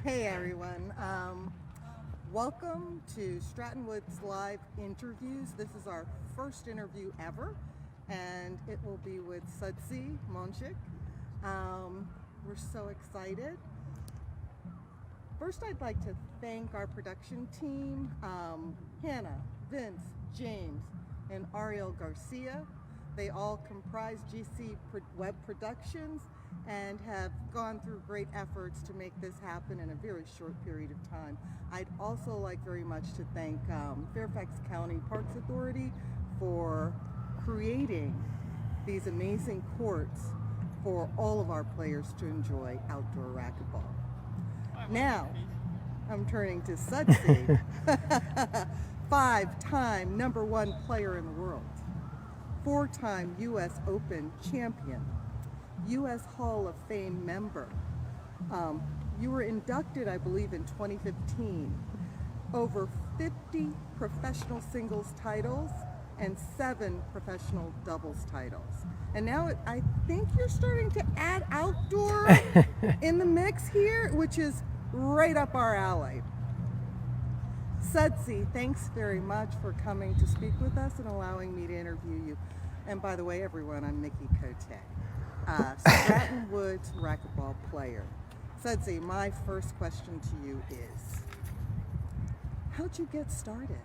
Hey everyone, welcome to Stratton Woods Live Interviews. This is our first interview ever, and it will be with Sudsy, Monchik. We're so excited. First, I'd like to thank our production team, Hannah, Vince, James, and Ariel Garcia. They all comprise GC Web Productions and have gone through great efforts to make this happen in a very short period of time. I'd also like very much to thank Fairfax County Parks Authority for creating these amazing courts for all of our players to enjoy outdoor racquetball. Now, I'm turning to Sudsy, 5-time #1 player in the world, 4-time U.S. Open champion, U.S. Hall of Fame member. You were inducted, I believe, in 2015. Over 50 professional singles titles and 7 professional doubles titles. And now I think you're starting to add outdoor in the mix here, which is right up our alley. Sudsy, thanks very much for coming to speak with us and allowing me to interview you. And by the way, everyone, I'm Mickey Cote, Stratton Woods racquetball player. Sudsy, my first question to you is, how'd you get started?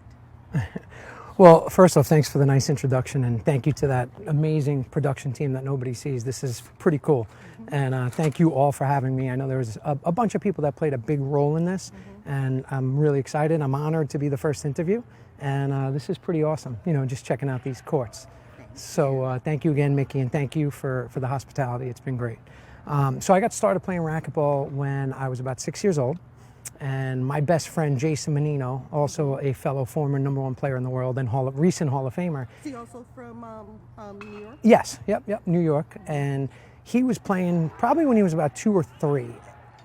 Well, first off, thanks for the nice introduction, and thank you to that amazing production team that nobody sees. This is pretty cool. And thank you all for having me. I know there was a bunch of people that played a big role in this, and I'm really excited. I'm honored to be the first interview, and this is pretty awesome, you know, just checking out these courts. So thank you again, Mickey, and thank you for the hospitality. It's been great. So I got started playing racquetball when I was about 6 years old. And my best friend, Jason Menino, also a fellow former #1 player in the world and recent Hall of Famer. Is he also from New York? Yes, yep, New York. And he was playing probably when he was about 2 or 3.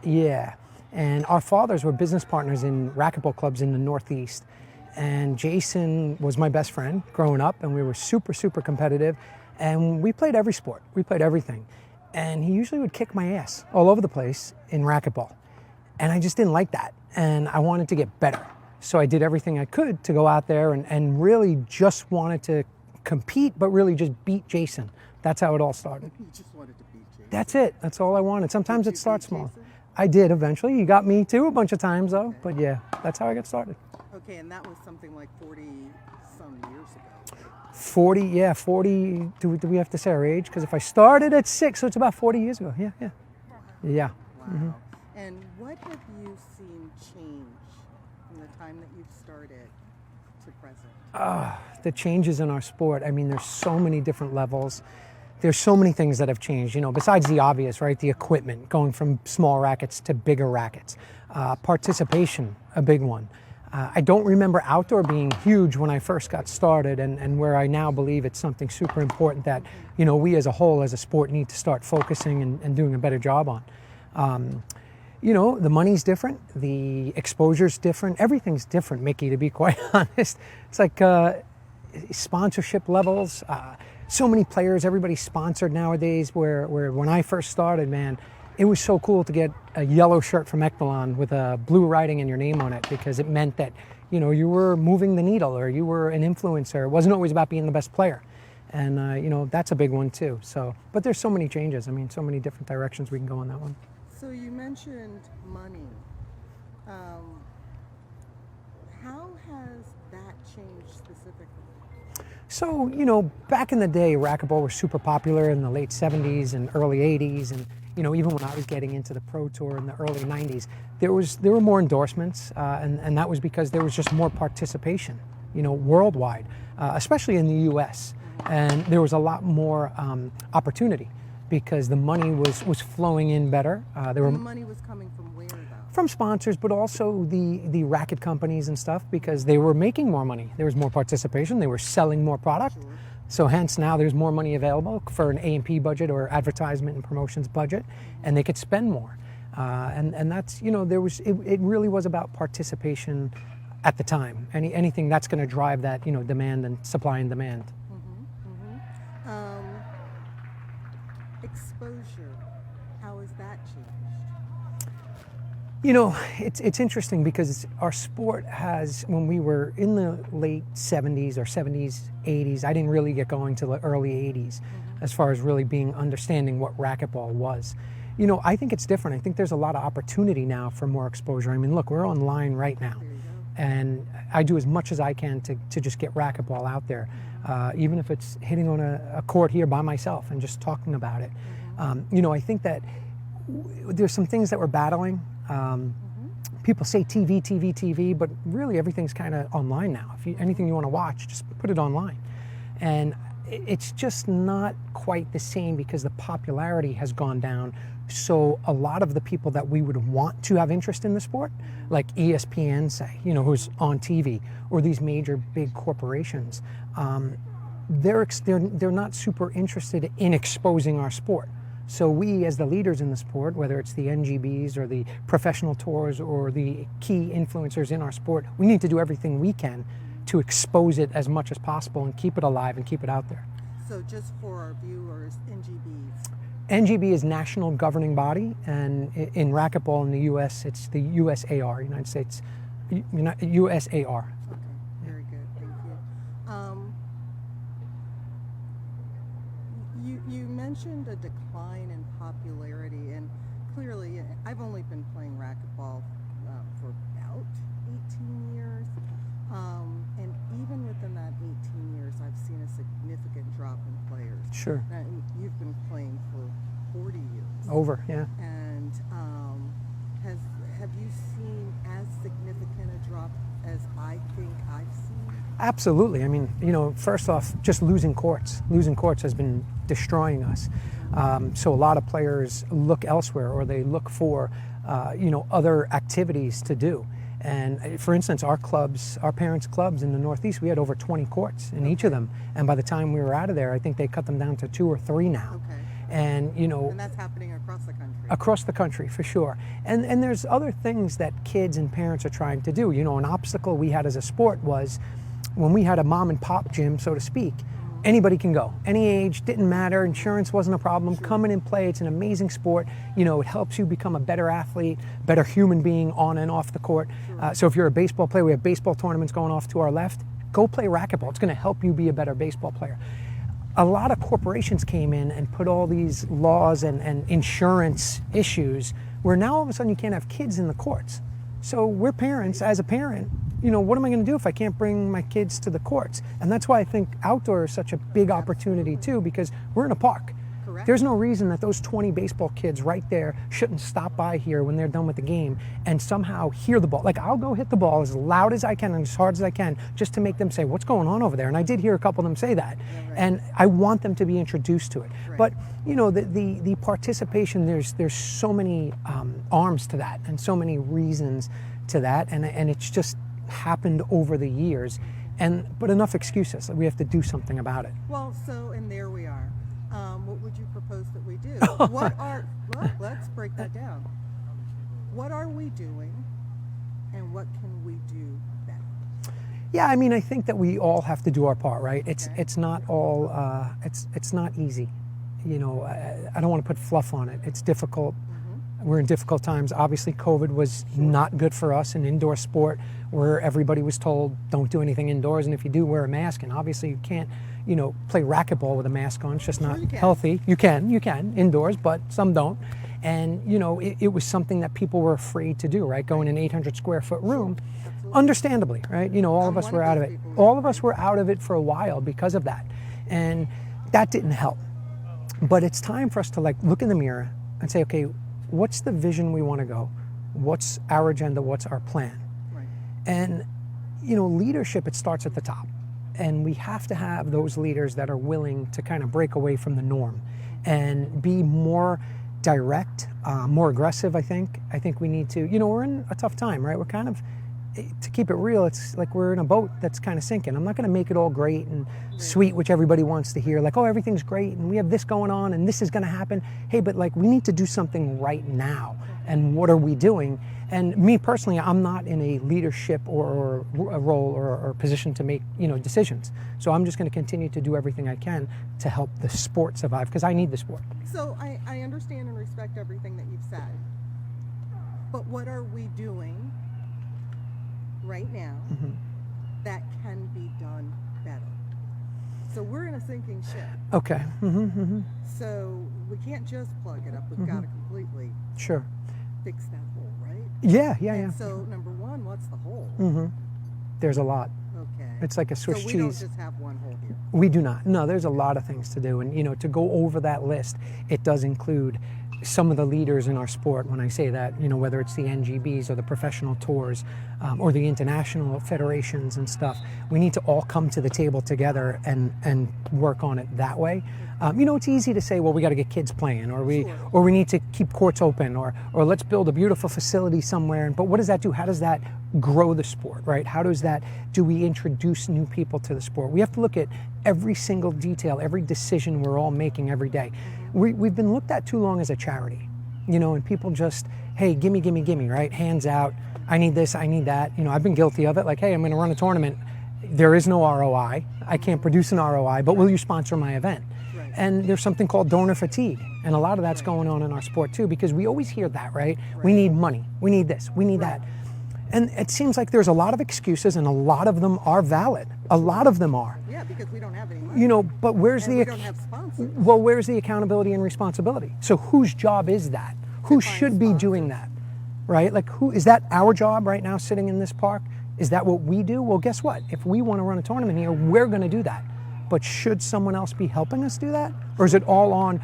Yeah. And our fathers were business partners in racquetball clubs in the Northeast. And Jason was my best friend growing up, and we were super, super competitive. And we played every sport. We played everything. And he usually would kick my ass all over the place in racquetball. And I just didn't like that, and I wanted to get better. So I did everything I could to go out there and really just wanted to compete, but really just beat Jason. That's how it all started. You just wanted to beat Jason? That's it. That's all I wanted. Sometimes it starts small. I did eventually. He got me too a bunch of times though, okay. But yeah, that's how I got started. Okay, and that was something like 40-some years ago. 40, yeah, 40. Do we have to say our age? Because if I started at 6, so it's about 40 years ago. Yeah. Wow. And what have you seen change from the time that you've started to present? The changes in our sport. I mean, there's so many different levels. There's so many things that have changed, you know, besides the obvious, right? The equipment, going from small rackets to bigger rackets. Participation, a big one. I don't remember outdoor being huge when I first got started, and where I now believe it's something super important that, you know, we as a whole, as a sport, need to start focusing and doing a better job on. You know, the money's different, the exposure's different, everything's different, Mickey, to be quite honest. It's like sponsorship levels, so many players, everybody's sponsored nowadays, where when I first started, man, it was so cool to get a yellow shirt from Ep1 with a blue writing and your name on it, because it meant that, you know, you were moving the needle or you were an influencer. It wasn't always about being the best player. And, you know, that's a big one too. So, but there's so many changes. I mean, so many different directions we can go on that one. So you mentioned money. How has that changed specifically? So, you know, back in the day, racquetball was super popular in the late 70s and early 80s. And, you know, even when I was getting into the Pro Tour in the early 90s, there were more endorsements. And that was because there was just more participation, you know, worldwide, especially in the US. And there was a lot more opportunity, because the money was flowing in better. The money was coming from where, though? From sponsors, but also the racket companies and stuff, because they were making more money. There was more participation. They were selling more product. Sure. So hence now there's more money available for an A&P budget or advertisement and promotions budget, and they could spend more. And that's, you know, it really was about participation at the time. Anything that's going to drive that, you know, demand and supply and demand. Exposure, how has that changed? You know, it's interesting because our sport has, when we were in the late 70s or 70s, 80s, I didn't really get going till the early 80s as far as really understanding what racquetball was. You know, I think it's different. I think there's a lot of opportunity now for more exposure. I mean, look, we're online right now, and I do as much as I can to just get racquetball out there, even if it's hitting on a court here by myself and just talking about it. You know, I think that there's some things that we're battling. People say TV, but really everything's kind of online now. If anything you want to watch, just put it online. And it's just not quite the same because the popularity has gone down. So a lot of the people that we would want to have interest in the sport, like ESPN, say, you know, who's on TV, or these major big corporations, they're not super interested in exposing our sport. So we, as the leaders in the sport, whether it's the NGBs or the professional tours or the key influencers in our sport, we need to do everything we can to expose it as much as possible and keep it alive and keep it out there. So just for our viewers, NGBs. NGB is National Governing Body, and in racquetball in the U.S., it's the USAR, United States, USAR. Okay, very good, thank you. You mentioned a decline in popularity, and clearly, I've only been playing racquetball for about 18 years, and even within that 18 years, I've seen a significant drop in players. Sure. You've been playing for 40 years. Over, yeah. And have you seen as significant a drop as I think I've seen? Absolutely. I mean, you know, first off, just losing courts has been destroying us. So a lot of players look elsewhere, or they look for, you know, other activities to do. And for instance, our parents' clubs in the Northeast, we had over 20 courts in each of them. And by the time we were out of there, I think they cut them down to 2 or 3 now. Okay. And, you know, and that's happening across the country. Across the country, for sure. And there's other things that kids and parents are trying to do. You know, an obstacle we had as a sport was when we had a mom and pop gym, so to speak, anybody can go. Any age, didn't matter. Insurance wasn't a problem. Sure. Come in and play. It's an amazing sport. You know, it helps you become a better athlete, better human being on and off the court. Sure. So if you're a baseball player, we have baseball tournaments going off to our left. Go play racquetball. It's going to help you be a better baseball player. A lot of corporations came in and put all these laws and insurance issues where now all of a sudden you can't have kids in the courts. So we're parents. As a parent, you know, what am I going to do if I can't bring my kids to the courts? And that's why I think outdoor is such a big opportunity too, because we're in a park. Correct. There's no reason that those 20 baseball kids right there shouldn't stop by here when they're done with the game and somehow hear the ball. Like, I'll go hit the ball as loud as I can and as hard as I can just to make them say, what's going on over there? And I did hear a couple of them say that. Yeah, right. And I want them to be introduced to it. Right. But, you know, the participation, there's so many arms to that and so many reasons to that. And it's just happened over the years. But enough excuses. We have to do something about it. Well, and there we are. What would you propose that we do? Let's break that down. What are we doing, and what can we do better? Yeah, I mean, I think that we all have to do our part, right? It's not all it's not easy. You know, I don't want to put fluff on it. It's difficult. Mm-hmm. We're in difficult times. Obviously, COVID was not good for us in indoor sport, where everybody was told don't do anything indoors, and if you do, wear a mask. And obviously, you can't, you know, play racquetball with a mask on. It's just not healthy. You can indoors, but some don't. And, you know, it was something that people were afraid to do, right? Go in an 800 square foot room, understandably, right? You know, all of us were out of it. All of us were out of it for a while because of that. And that didn't help. But it's time for us to, like, look in the mirror and say, okay, what's the vision we want to go? What's our agenda? What's our plan? Right. And, you know, leadership, it starts at the top. And we have to have those leaders that are willing to kind of break away from the norm and be more direct, more aggressive, I think. I think we need to, you know, we're in a tough time, right? We're kind of, to keep it real, it's like we're in a boat that's kind of sinking. I'm not going to make it all great and sweet, which everybody wants to hear. Like, oh, everything's great and we have this going on and this is going to happen. Hey, but like, we need to do something right now. And what are we doing? And me personally, I'm not in a leadership or a role or position to make, you know, decisions. So I'm just going to continue to do everything I can to help the sport survive, because I need the sport. So I understand and respect everything that you've said. But what are we doing right now that can be done better? So we're in a sinking ship. Okay. So we can't just plug it up. We've got to completely Sure. fix that hole, right? Yeah. And so number one, what's the hole? There's a lot. Okay. It's like a Swiss so we cheese. don't just have one hole here. We do not. No, there's a lot of things to do. And, to go over that list, it does include some of the leaders in our sport. When I say that, whether it's the NGBs or the professional tours or the international federations and stuff, we need to all come to the table together and work on it that way. It's easy to say, well, we got to get kids playing, or we need to keep courts open, or let's build a beautiful facility somewhere. But what does that do? How does that grow the sport, right? How do we introduce new people to the sport? We have to look at every single detail, every decision we're all making every day. We've been looked at too long as a charity, and people just, hey, gimme, right? Hands out. I need this, I need that. I've been guilty of it. Like, hey, I'm going to run a tournament. There is no ROI. I can't produce an ROI, but will you sponsor my event? Right. And there's something called donor fatigue. And a lot of that's going on in our sport too, because we always hear that, right? We need money. We need this. We need that. And it seems like there's a lot of excuses, and a lot of them are valid. A lot of them are. Yeah, because we don't have any money. But where's we don't have sponsors. Well, where's the accountability and responsibility? So whose job is that? Who should be doing that? Right? Like, who is that our job right now sitting in this park? Is that what we do? Well, guess what? If we want to run a tournament here, we're going to do that. But should someone else be helping us do that? Or is it all on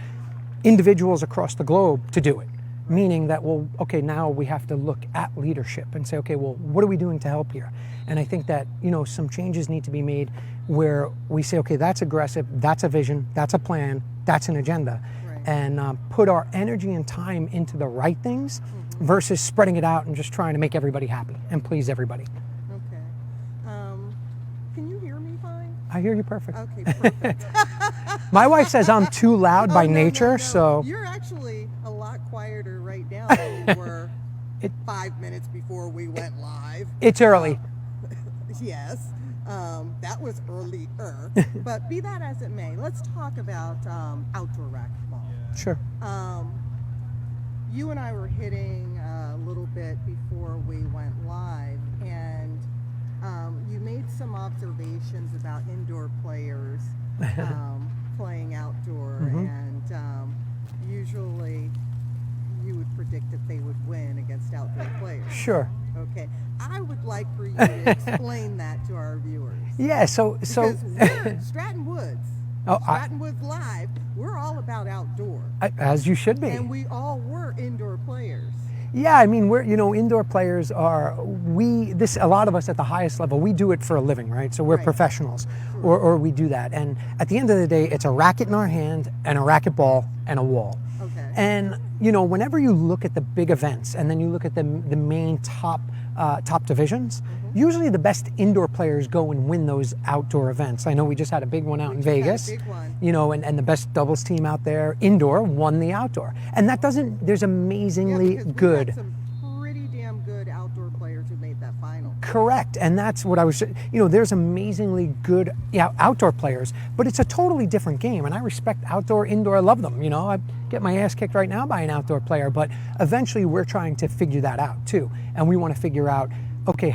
individuals across the globe to do it? Meaning that, well, okay, now we have to look at leadership and say, okay, well, what are we doing to help here? And I think that, some changes need to be made where we say, okay, that's aggressive, that's a vision, that's a plan, that's an agenda, and put our energy and time into the right things versus spreading it out and just trying to make everybody happy and please everybody. Okay. Can you hear me fine? I hear you perfect. Okay, perfect. My wife says I'm too loud by nature, so... You're actually a lot quieter right now than you were 5 minutes before we went live. It's early. Yes, that was earlier. But be that as it may, let's talk about outdoor racquetball. Sure. You and I were hitting a little bit before we went live, and you made some observations about indoor players playing outdoor, and usually you would predict that they would win against outdoor players. Sure. Okay. I would like for you to explain that to our viewers. Yeah, so we're Stratton Woods. Stratton Woods Live, we're all about outdoor. As you should be. And we all were indoor players. Yeah, I mean, we're, indoor players are, a lot of us at the highest level, we do it for a living, right? So we're professionals, or we do that. And at the end of the day, it's a racket in our hand and a racquetball and a wall. Okay. And, whenever you look at the big events and then you look at the main top divisions, usually the best indoor players go and win those outdoor events. I know we just had a big one out in Vegas, had a big one. And the best doubles team out there indoor won the outdoor. And that there's amazingly good. Had some pretty damn good outdoor players who made that final. Correct. And that's what I was, there's amazingly good outdoor players, but it's a totally different game. And I respect outdoor, indoor, I love them. I get my ass kicked right now by an outdoor player, but eventually we're trying to figure that out too. And we want to figure out, okay,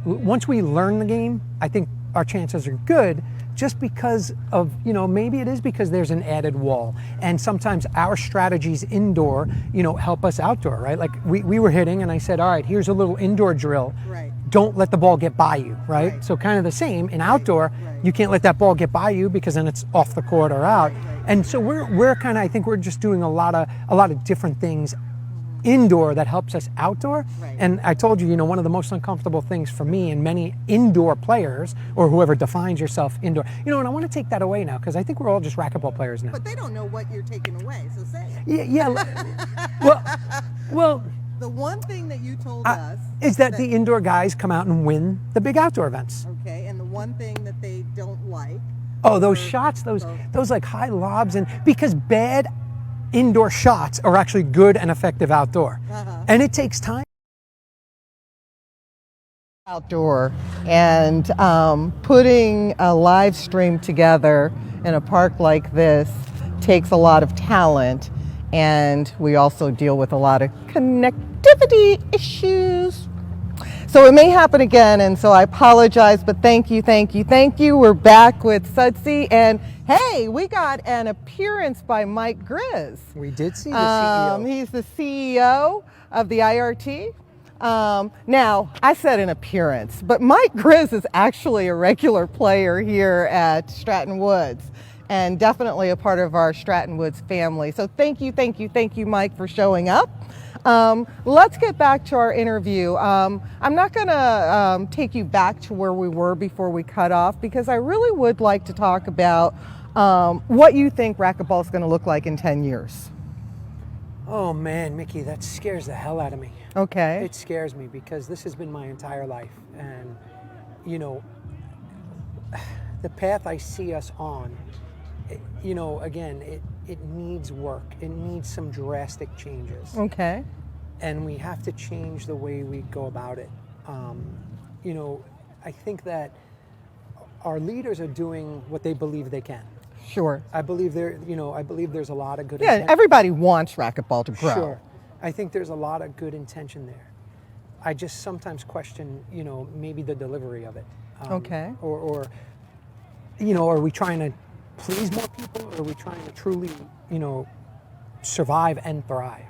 once we learn the game, I think our chances are good, just because of, maybe it is because there's an added wall. And sometimes our strategies indoor, help us outdoor, right? Like we were hitting and I said, all right, here's a little indoor drill. Right. Don't let the ball get by you, right? So kind of the same in outdoor, you can't let that ball get by you because then it's off the court or out. And so we're kind of, I think we're just doing a lot of different things indoor that helps us outdoor. And I told you, one of the most uncomfortable things for me and many indoor players, or whoever defines yourself indoor, and I want to take that away now because I think we're all just racquetball players now. But they don't know what you're taking away, so say it. Yeah. Well. The one thing that you told us is that the indoor guys come out and win the big outdoor events. Okay, and the one thing that they don't like. Oh, those shots, those like high lobs, and because bad indoor shots are actually good and effective outdoor. And it takes time. Outdoor, and putting a live stream together in a park like this takes a lot of talent, and we also deal with a lot of connectivity. connectivity issues. So it may happen again, and so I apologize, but thank you, thank you, thank you. We're back with Sudsy, and hey, we got an appearance by Mike Grizz. We did see the CEO. He's the CEO of the IRT. Now, I said an appearance, but Mike Grizz is actually a regular player here at Stratton Woods, and definitely a part of our Stratton Woods family. So thank you, thank you, thank you, Mike, for showing up. Let's get back to our interview. I'm not going to take you back to where we were before we cut off, because I really would like to talk about what you think racquetball is going to look like in 10 years. Oh man, Mickey, that scares the hell out of me. Okay. It scares me because this has been my entire life. And, you know, the path I see us on, you know, again, it needs work. It needs some drastic changes. Okay. And we have to change the way we go about it. You know, I think that our leaders are doing what they believe they can. Sure. I believe I believe there's a lot of good Yeah, intent. everybody wants racquetball to grow. Sure. I think there's a lot of good intention there. I just sometimes question, you know, maybe the delivery of it. Okay. Or, you know, are we trying to please more people, or are we trying to truly, you know, survive and thrive?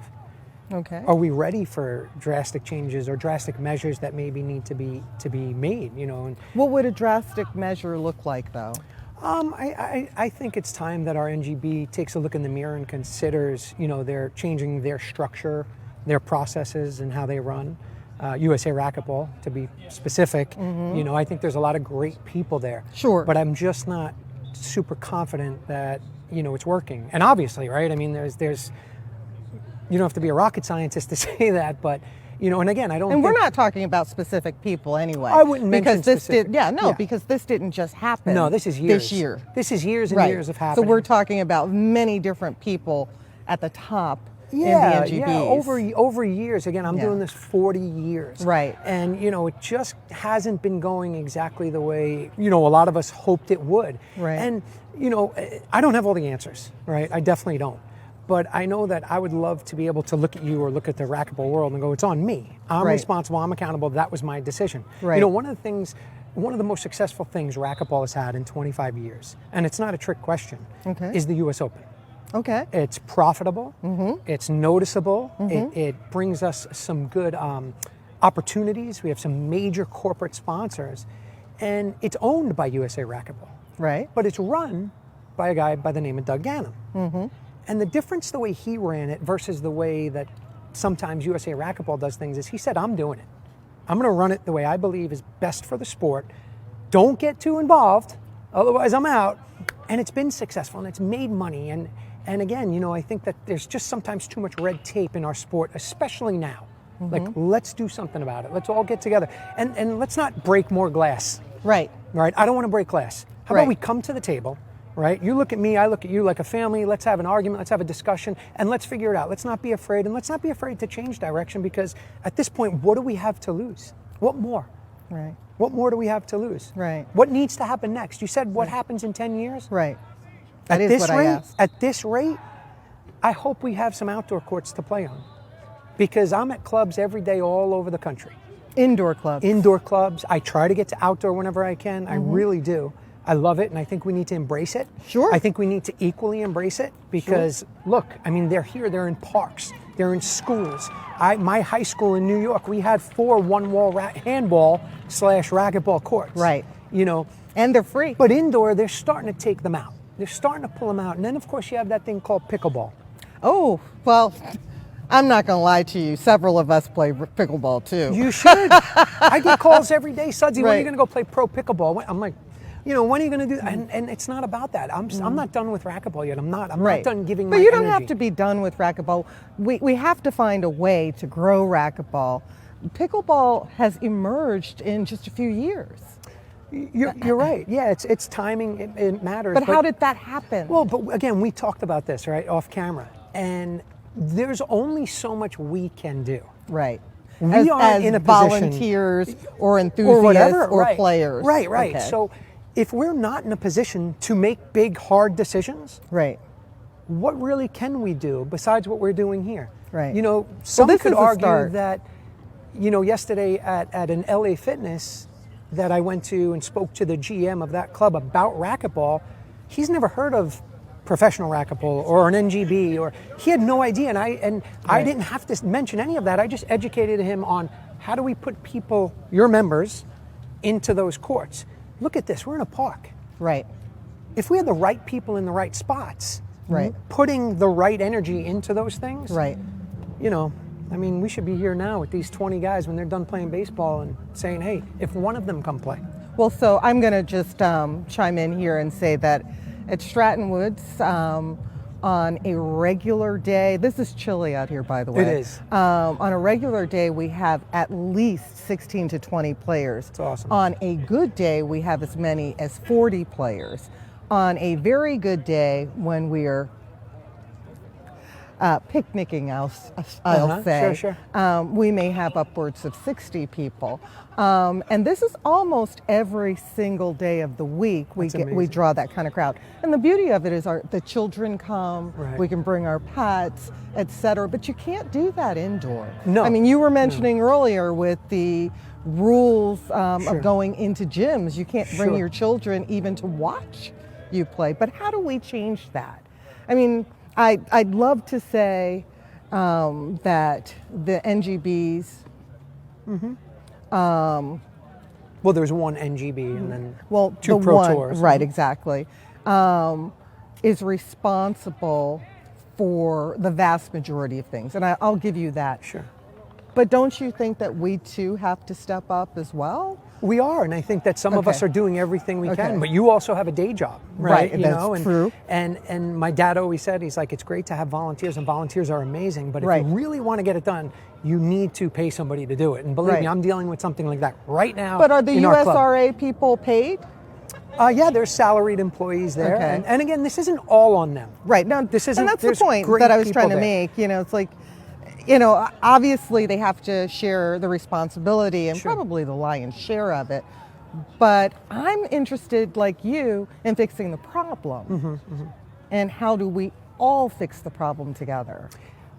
Okay. Are we ready for drastic changes or drastic measures that maybe need to be made? You know, and What would a drastic measure look like, though? I think it's time that our NGB takes a look in the mirror and considers, you know, they're changing their structure, their processes, and how they run. USA Racquetball, to be specific, you know, I think there's a lot of great people there. Sure. But I'm just not super confident that, you know, it's working. And obviously, right? I mean, there's you don't have to be a rocket scientist to say that, but, you know, and again, I don't. And we're not talking about specific people anyway. I wouldn't mention because this specific. because this didn't just happen. No, this is years. This year. This is years and Right. years of happening. So we're talking about many different people at the top in the NGBs. Yeah, over years. Again, I'm doing this 40 years. Right. And, you know, it just hasn't been going exactly the way, you know, a lot of us hoped it would. Right. And, you know, I don't have all the answers, right? I definitely don't. But I know that I would love to be able to look at you or look at the racquetball world and go, it's on me. I'm Right. responsible. I'm accountable. That was my decision. Right. You know, one of the most successful things racquetball has had in 25 years, and it's not a trick question, Okay. is the U.S. Open. Okay. It's profitable. It's noticeable. It brings us some good opportunities. We have some major corporate sponsors, and it's owned by USA Racquetball. Right. But it's run by a guy by the name of Doug Gannon. And the difference, the way he ran it versus the way that sometimes USA Racquetball does things, is he said, I'm doing it. I'm going to run it the way I believe is best for the sport. Don't get too involved, otherwise I'm out. And it's been successful, and it's made money. And again, you know, I think that there's just sometimes too much red tape in our sport, especially now. Like, let's do something about it. Let's all get together. And let's not break more glass. Right. Right? I don't want to break glass. How Right. about we come to the table? Right? You look at me, I look at you like a family. Let's have an argument, let's have a discussion, and let's figure it out. Let's not be afraid, and let's not be afraid to change direction, because at this point, what do we have to lose? What more? Right. What more do we have to lose? Right. What needs to happen next? You said what happens in 10 years? Right. At That is this what I rate, asked. at this rate, I hope we have some outdoor courts to play on, because I'm at clubs every day all over the country. Indoor clubs. Indoor clubs. I try to get to outdoor whenever I can. I really do. I love it, and I think we need to embrace it. Sure. I think we need to equally embrace it, because, look, I mean, they're here, they're in parks, they're in schools. My high school in New York, we had 4 one-wall handball / racquetball courts. Right. You know. And they're free. But indoor, they're starting to take them out. They're starting to pull them out. And then, of course, you have that thing called pickleball. Oh, well, I'm not going to lie to you. Several of us play pickleball, too. You should. I get calls every day, Sudsy, when are Right. you going to go play pro pickleball? I'm like, you know, when are you going to do that? And it's not about that. I'm not done with racquetball yet. I'm not done giving my But you don't energy. have to be done with racquetball. We have to find a way to grow racquetball. Pickleball has emerged in just a few years. You're right. Yeah, it's timing. It matters. But how did that happen? Well, but again, we talked about this, right, off camera. And there's only so much we can do. Right. We are as in a position, volunteers or enthusiasts or whatever, or right. players. Right. Okay. So if we're not in a position to make big, hard decisions, right. what really can we do besides what we're doing here? Right. You know, some this could is a argue start. that, you know, yesterday at an LA Fitness that I went to and spoke to the GM of that club about racquetball, he's never heard of professional racquetball or an NGB, or he had no idea. And I didn't have to mention any of that. I just educated him on how do we put people, your members, into those courts. Look at this, we're in a park. Right. If we had the right people in the right spots, Right. putting the right energy into those things, Right. you know, I mean, we should be here now with these 20 guys when they're done playing baseball and saying, hey, if one of them come play. Well, so I'm going to just chime in here and say that at Stratton Woods, on a regular day, this is chilly out here, by the way. It is. On a regular day, we have at least 16 to 20 players. That's awesome. On a good day, we have as many as 40 players. On a very good day, when we're picnicking, I'll say, Sure. we may have upwards of 60 people. And this is almost every single day of the week we amazing. draw that kind of crowd. And the beauty of it is the children come, Right. we can bring our pets, etc. But you can't do that indoor. No. I mean, you were mentioning earlier with the rules Sure. of going into gyms, you can't bring Sure. your children even to watch you play. But how do we change that? I mean, I'd love to say that the NGBs. Well, there's one NGB and then Well, two the Pro one, Tours. right, exactly, is responsible for the vast majority of things, and I'll give you that. Sure. But don't you think that we too have to step up as well? We are, and I think that some of us Okay. are doing everything we Okay. can. But you also have a day job, right? Right, You that's know, and, true. And my dad always said, he's like, it's great to have volunteers, and volunteers are amazing. But if Right. you really want to get it done, you need to pay somebody to do it. And believe Right. me, I'm dealing with something like that right now. But are the in our club. USRA people paid? Yeah, there's salaried employees there, Okay. and again, this isn't all on them. Right. Now, This isn't- and that's the there's point great that I was people trying to there. make. You know, it's like, you know, obviously they have to share the responsibility and Sure. probably the lion's share of it. But I'm interested, like you, in fixing the problem. And how do we all fix the problem together?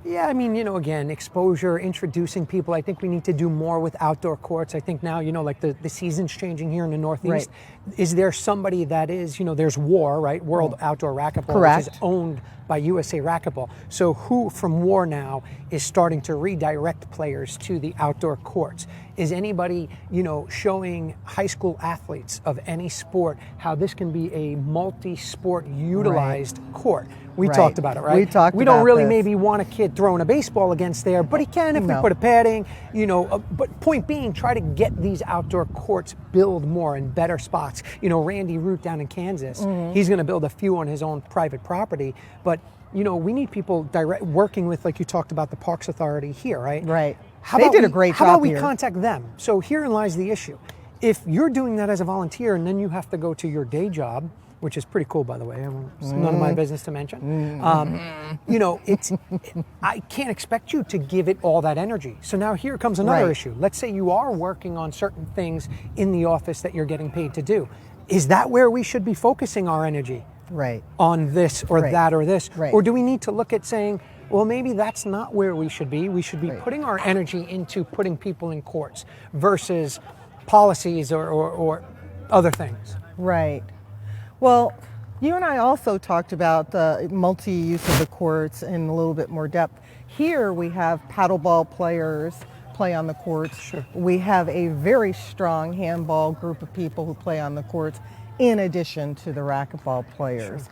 Yeah, I mean, you know, again, exposure, introducing people. I think we need to do more with outdoor courts. I think now, you know, like the season's changing here in the Northeast. Is there somebody that is, you know, there's WAR, right? World Outdoor Racquetball, Correct. which is owned by USA Racquetball. So who from WAR now is starting to redirect players to the outdoor courts? Is anybody, you know, showing high school athletes of any sport how this can be a multi-sport utilized court? We Right. talked about it, right? We talked We don't about really this. maybe want a kid throwing a baseball against there, but he can if we No. put a padding, you know. But point being, try to get these outdoor courts build more in better spots. You know, Randy Root down in Kansas, he's going to build a few on his own private property, but you know, we need people working with, like you talked about, the Parks Authority here, right? Right. How They about did a we- great How about job we here. contact them? So herein lies the issue. If you're doing that as a volunteer and then you have to go to your day job, which is pretty cool, by the way. It's none of my business to mention. You know, I can't expect you to give it all that energy. So now here comes another Right. issue. Let's say you are working on certain things in the office that you're getting paid to do. Is that where we should be focusing our energy? Right. On this or Right. that or this? Right. Or do we need to look at saying, well, maybe that's not where we should be. We should be Right. putting our energy into putting people in courts versus policies or other things. Right. Well, you and I also talked about the multi-use of the courts in a little bit more depth. Here we have paddleball players play on the courts. Sure. We have a very strong handball group of people who play on the courts in addition to the racquetball players.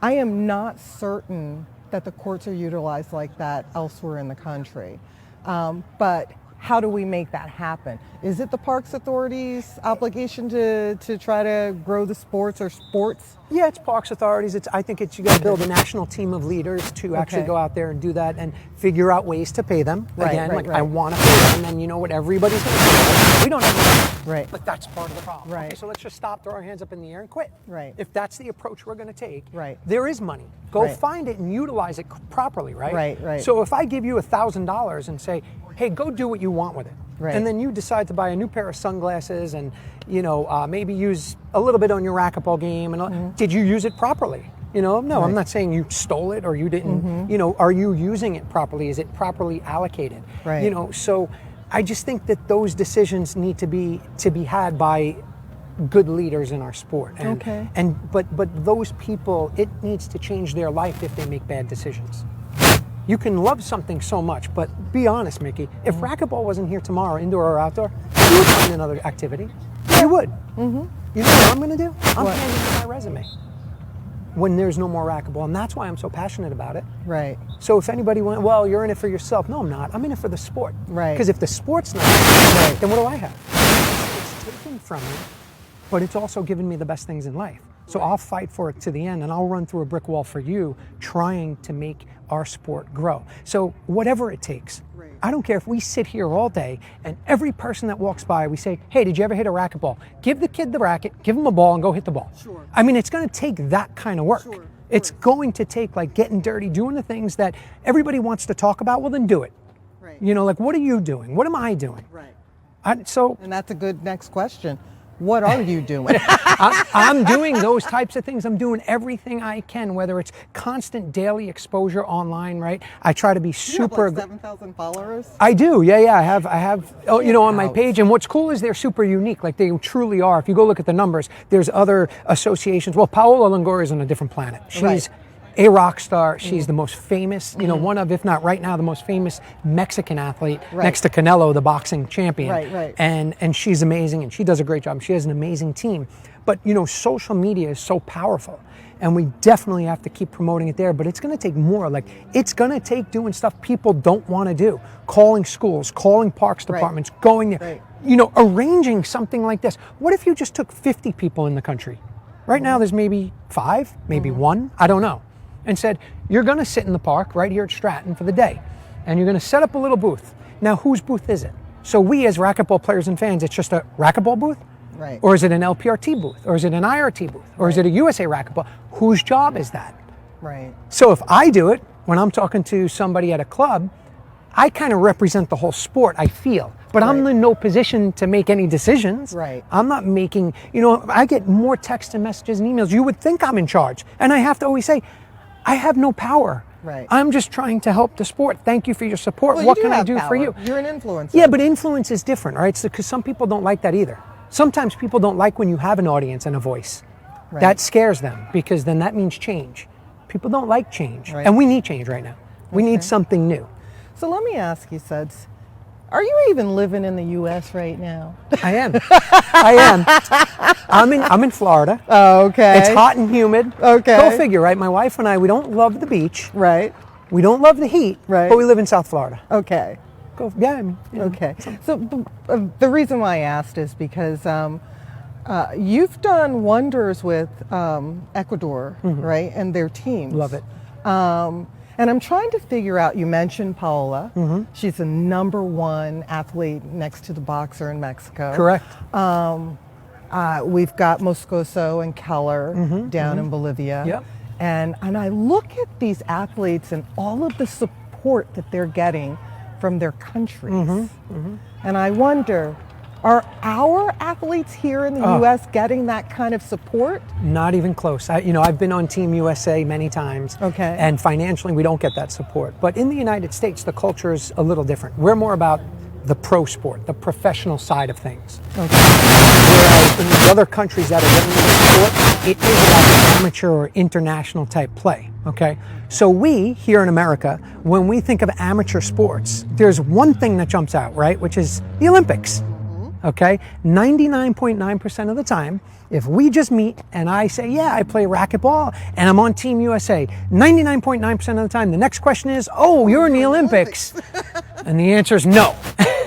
I am not certain that the courts are utilized like that elsewhere in the country. But how do we make that happen? Is it the Parks Authority's obligation to try to grow the sports or sports? Yeah, it's Parks Authorities. I think you got to build a national team of leaders to actually Okay. go out there and do that and figure out ways to pay them. Right, Again, right, like right. I want to pay them, and then you know what everybody's going to do. We don't have money. Right. But that's part of the problem. Right. Okay, so let's just stop, throw our hands up in the air, and quit. Right. If that's the approach we're going to take, Right. there is money. Go Right. find it and utilize it properly, right? Right. So if I give you $1,000 and say, hey, go do what you want with it. Right. And then you decide to buy a new pair of sunglasses and, you know, maybe use a little bit on your racquetball game. And did you use it properly? You know, no, Right. I'm not saying you stole it or you didn't, you know, are you using it properly? Is it properly allocated? Right. You know, so I just think that those decisions need to be had by good leaders in our sport. And, Okay. but those people, it needs to change their life if they make bad decisions. You can love something so much, but be honest, Mickey, if racquetball wasn't here tomorrow, indoor or outdoor, you would find another activity. You would. You know what I'm going to do? I'm What? handing you my resume when there's no more racquetball, and that's why I'm so passionate about it. Right. So if anybody went, well, you're in it for yourself. No, I'm not. I'm in it for the sport. Right. Because if the sport's not, then what do I have? It's taken from me, but it's also given me the best things in life. So I'll fight for it to the end, and I'll run through a brick wall for you, trying to make our sport grow. So whatever it takes. Right. I don't care if we sit here all day and every person that walks by, we say, hey, did you ever hit a racquetball? Give the kid the racket, give him a ball, and go hit the ball. Sure. I mean, it's going to take that kind of work. Sure, of It's course. going to take like getting dirty, doing the things that everybody wants to talk about. Well, then do it. Right. You know, like, what are you doing? What am I doing? Right. So And that's a good next question. What are you doing? I'm doing those types of things. I'm doing everything I can, whether it's constant daily exposure online, right? I try to be You super. have like 7,000 followers. I do, yeah. I have. Oh, you know, on my Ouch. page. And what's cool is they're super unique. Like they truly are. If you go look at the numbers, there's other associations. Well, Paola Longoria is on a different planet. She's Right. a rock star. She's the most famous, you know, one of, if not right now, the most famous Mexican athlete Right. next to Canelo, the boxing champion. Right. And she's amazing, and she does a great job. She has an amazing team. But you know, social media is so powerful, and we definitely have to keep promoting it there. But it's going to take more. Like it's going to take doing stuff people don't want to do, calling schools, calling parks departments, going there. Right. You know, arranging something like this. What if you just took 50 people in the country? Right now, there's maybe 5, maybe 1. I don't know. And said, you're going to sit in the park right here at Stratton for the day, and you're going to set up a little booth. Now, whose booth is it? So we as racquetball players and fans, it's just a racquetball booth? Right. Or is it an LPRT booth? Or is it an IRT booth? Or is it a USA racquetball? Whose job is that? Right. So if I do it, when I'm talking to somebody at a club, I kind of represent the whole sport, I feel. But I'm Right. in no position to make any decisions. Right. I'm not making, you know, I get more texts and messages and emails. You would think I'm in charge. And I have to always say, I have no power. Right. I'm just trying to help the sport. Thank you for your support. Well, What you can I have do power. for you? You're an influencer. Yeah, but influence is different, right? Because some people don't like that either. Sometimes people don't like when you have an audience and a voice. Right. That scares them because then that means change. People don't like change. Right. And we need change right now. We need something new. So let me ask you, Suds, are you even living in the U.S. right now? I am. I am. I'm in Florida. Oh, okay. It's hot and humid. Okay. Go figure, right? My wife and I, we don't love the beach. Right. We don't love the heat. Right. But we live in South Florida. Okay. Yeah, I mean, you know. Okay. So the reason why I asked is because you've done wonders with Ecuador, right, and their teams. Love it. And I'm trying to figure out, you mentioned Paola. She's the #1 athlete next to the boxer in Mexico. Correct. We've got Moscoso and Keller down in Bolivia. Yep. And I look at these athletes and all of the support that they're getting from their countries. And I wonder, are our athletes here in the U.S. getting that kind of support? Not even close. I've been on Team USA many times. Okay. And financially, we don't get that support. But in the United States, the culture is a little different. We're more about the pro sport, the professional side of things. Okay. Whereas in the other countries that are getting into sport, it is about the amateur or international type play. Okay. So we here in America, when we think of amateur sports, there's one thing that jumps out, right? Which is the Olympics. Okay, 99.9% of the time, if we just meet and I say, yeah, I play racquetball and I'm on Team USA, 99.9% of the time, the next question is, oh, you're in the Olympics. And the answer is no,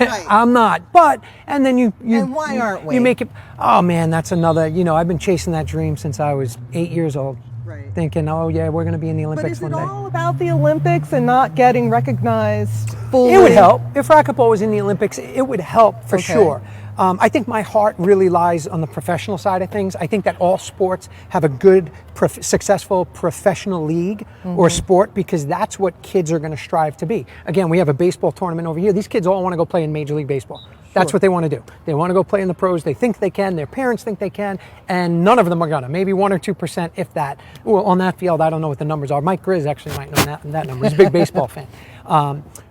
Right. I'm not. But, and then you And why aren't we? You make it, oh man, that's another, I've been chasing that dream since I was 8 years old. Right. Thinking, oh yeah, we're going to be in the But Olympics is one it day. all about the Olympics and not getting recognized fully? It would help. If racquetball was in the Olympics, it would help for Okay. sure. I think my heart really lies on the professional side of things. I think that all sports have a good, successful professional league or sport because that's what kids are going to strive to be. Again, we have a baseball tournament over here. These kids all want to go play in Major League Baseball. That's what they want to do. They want to go play in the pros. They think they can. Their parents think they can, and none of them are gonna. Maybe 1 or 2%, if that. Well, on that field, I don't know what the numbers are. Mike Grizz actually might know that number. He's a big baseball fan.